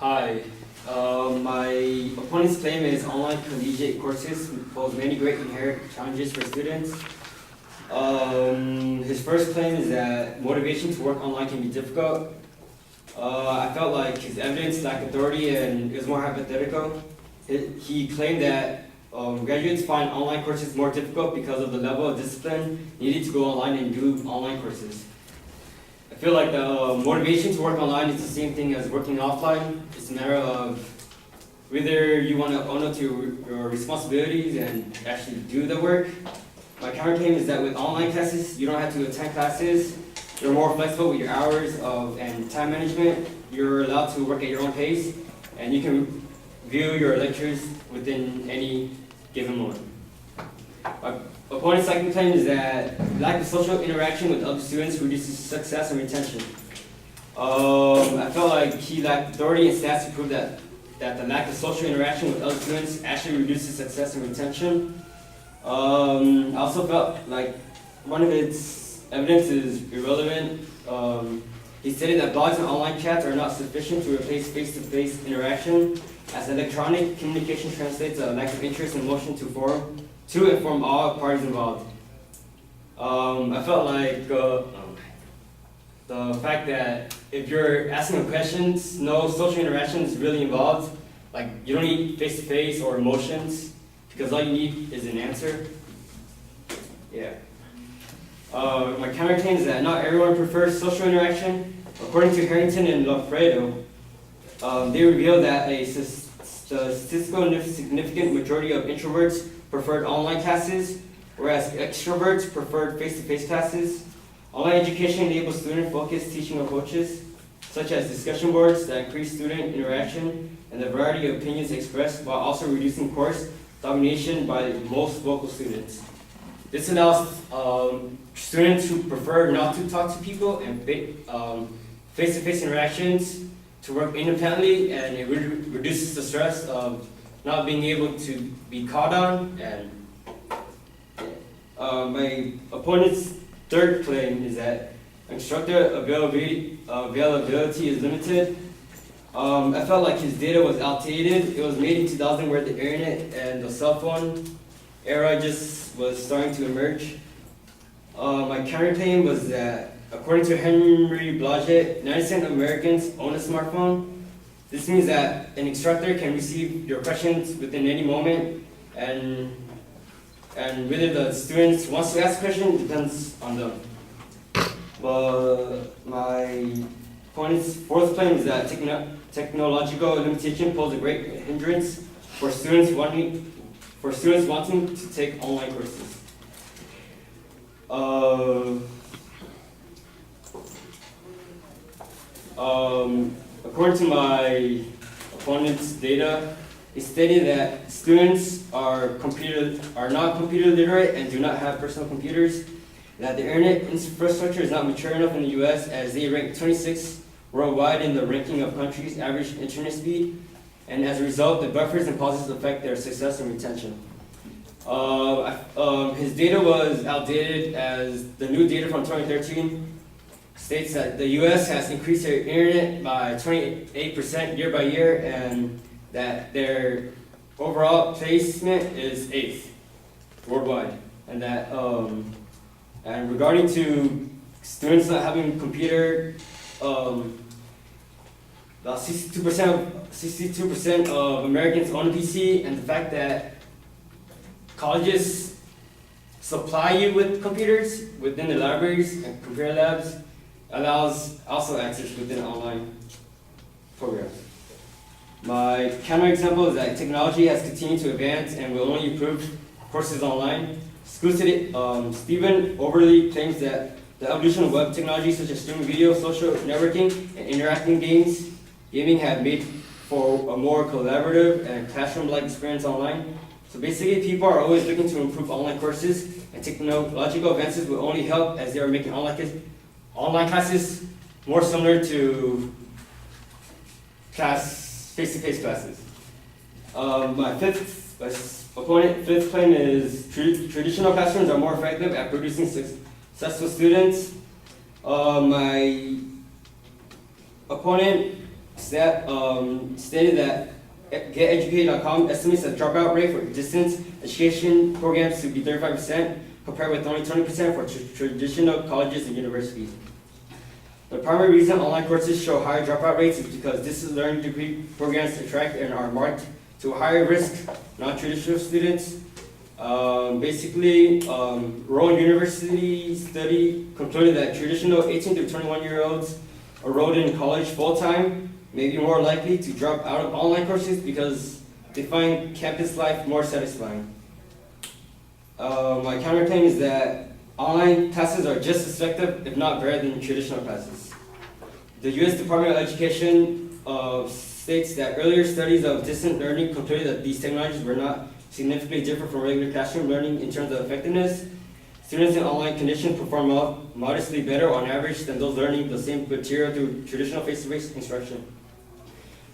Hi. My opponent's claim is online collegiate courses pose many great inherent challenges for students. His first claim is that motivation to work online can be difficult. I felt like his evidence lacked authority and it was more hypothetical. He claimed that graduates find online courses more difficult because of the level of discipline needed to go online and do online courses. I feel like the motivation to work online is the same thing as working offline. It's a matter of whether you want to own up to your responsibilities and actually do the work. My counterclaim is that with online classes, you don't have to attend classes. You're more flexible with your hours and time management. You're allowed to work at your own pace, and you can view your lectures within any given moment. My opponent's second claim is that lack of social interaction with other students reduces success and retention. I felt like he lacked authority and stats to prove that the lack of social interaction with other students actually reduces success and retention. I also felt like one of its evidence is irrelevant. He stated that blogs and online chats are not sufficient to replace face-to-face interaction, as electronic communication translates a lack of interest and emotion to inform all parties involved. I felt like the fact that if you're asking questions, no social interaction is really involved. Like, you don't need face-to-face or emotions, because all you need is an answer. Yeah. My counterclaim is that not everyone prefers social interaction. According to Harrington and Lafredo, they revealed that a statistically significant majority of introverts preferred online classes, whereas extroverts preferred face-to-face classes. Online education enables student-focused teaching approaches, such as discussion boards that increase student interaction and the variety of opinions expressed, while also reducing course domination by most local students. This allows students who prefer not to talk to people and face-to-face interactions to work independently, and it reduces the stress of not being able to be called on. And my opponent's third claim is that instructor availability is limited. I felt like his data was outdated. It was made in 2000 where the internet and the cell phone era just was starting to emerge. My counterclaim was that according to Henry Blodgett, 90% of Americans own a smartphone. This means that an instructor can receive your questions within any moment, and whether the students wants to ask a question depends on them. My opponent's fourth claim is that technological limitation pose a great hindrance for students wanting to take online courses. According to my opponent's data, it stated that students are not computer literate and do not have personal computers, that the internet infrastructure is not mature enough in the US, as they rank 26th worldwide in the ranking of countries' average internet speed, and as a result, the buffers and pauses affect their success and retention. His data was outdated, as the new data from 2013 states that the US has increased their internet by 28% year by year, and that their overall placement is 8th worldwide. And that, and regarding to students not having a computer, about 62% of Americans own a PC, and the fact that colleges supply you with computers within the libraries and computer labs allows also access within online programs. My counterexample is that technology has continued to advance and will only improve courses online. School today, Stephen Overly claims that the evolution of web technology such as streaming video, social networking, and interactive gaming have made for a more collaborative and classroom-like experience online. So basically, people are always looking to improve online courses, and technological advances will only help as they are making online classes more similar to face-to-face classes. My fifth claim is traditional classrooms are more effective at producing successful students. My opponent stated that GetEducated.com estimates the dropout rate for distance education programs to be 35%, compared with only 20% for traditional colleges and universities. The primary reason online courses show higher dropout rates is because distance learning degree programs attract and are marked to higher risk non-traditional students. Rowan University study concluded that traditional 18 to 21-year-olds enrolled in college full-time may be more likely to drop out of online courses because they find campus life more satisfying. My counterclaim is that online classes are just as effective, if not better, than traditional classes. The U.S. Department of Education states that earlier studies of distant learning concluded that these technologies were not significantly different from regular classroom learning in terms of effectiveness. Students in online conditions perform modestly better on average than those learning the same material through traditional face-to-face instruction.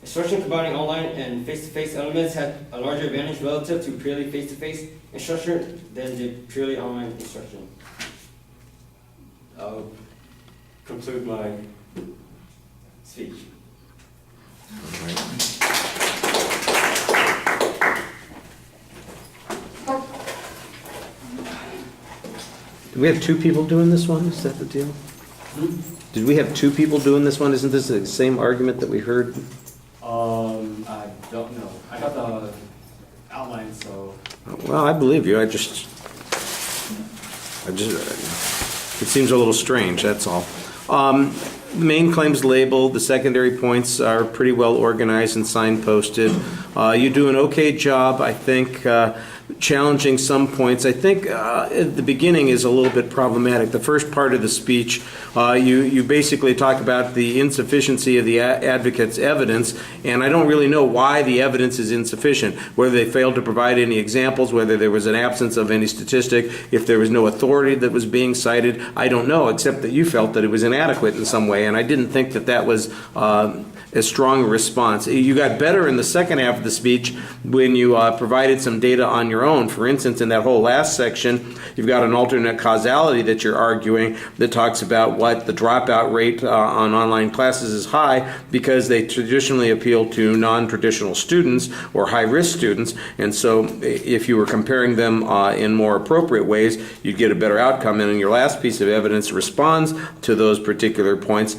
Instruction combining online and face-to-face elements had a larger advantage relative to purely face-to-face instruction than the purely online instruction. I'll conclude my speech. Do we have two people doing this one? Is that the deal? Did we have two people doing this one? Isn't this the same argument that we heard? I don't know. I got the outline, so. Well, I believe you. It seems a little strange, that's all. The main claims labeled, the secondary points are pretty well organized and signposted. You do an okay job, I think, challenging some points. I think at the beginning is a little bit problematic. The first part of the speech, you basically talk about the insufficiency of the advocate's evidence, and I don't really know why the evidence is insufficient, whether they failed to provide any examples, whether there was an absence of any statistic, if there was no authority that was being cited. I don't know, except that you felt that it was inadequate in some way, and I didn't think that that was a strong response. You got better in the second half of the speech when you provided some data on your own. For instance, in that whole last section, you've got an alternate causality that you're arguing that talks about what the dropout rate on online classes is high because they traditionally appeal to non-traditional students or high-risk students, and so if you were comparing them in more appropriate ways, you'd get a better outcome, and in your last piece of evidence responds to those particular points.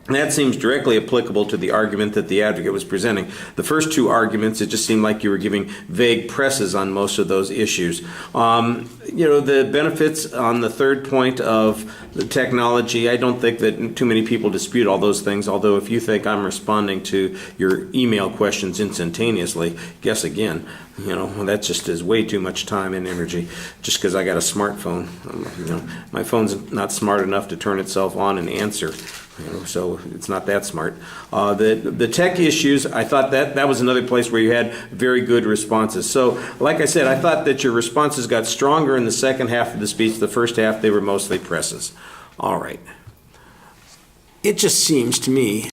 And that seems directly applicable to the argument that the advocate was presenting. The first two arguments, it just seemed like you were giving vague presses on most of those issues. The benefits on the third point of the technology, I don't think that too many people dispute all those things, although if you think I'm responding to your email questions instantaneously, guess again. That just is way too much time and energy just because I got a smartphone. My phone's not smart enough to turn itself on and answer. So it's not that smart. The tech issues, I thought that was another place where you had very good responses. So, like I said, I thought that your responses got stronger in the second half of the speech. The first half, they were mostly presses. All right. It just seems to me